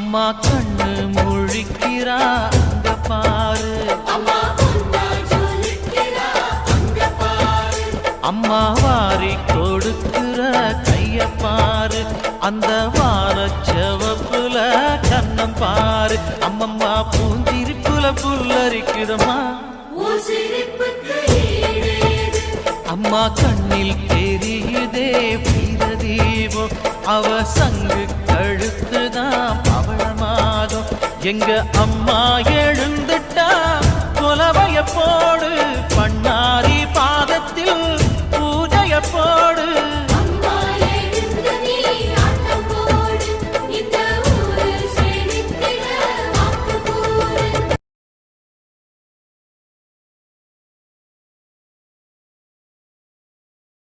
அம்மா கண்ணு முழிக்கிறா அங்க பாரு, அம்மா வாரி கொடுக்கிற கைய பாரு, அந்த வார செவப்புல கண்ணம் பாரு. அம்மம்மா பூஞ்சிரிப்புல புல்லரிக்குதம்மா, அம்மா கண்ணில் தெரியுதே வீரதீபம், அவ சங்கு கழுத்துதான் பவளமாகும். எங்க அம்மா எழுந்துட்டா கொலவைய போடு, பண்ணாரி பாதத்தில்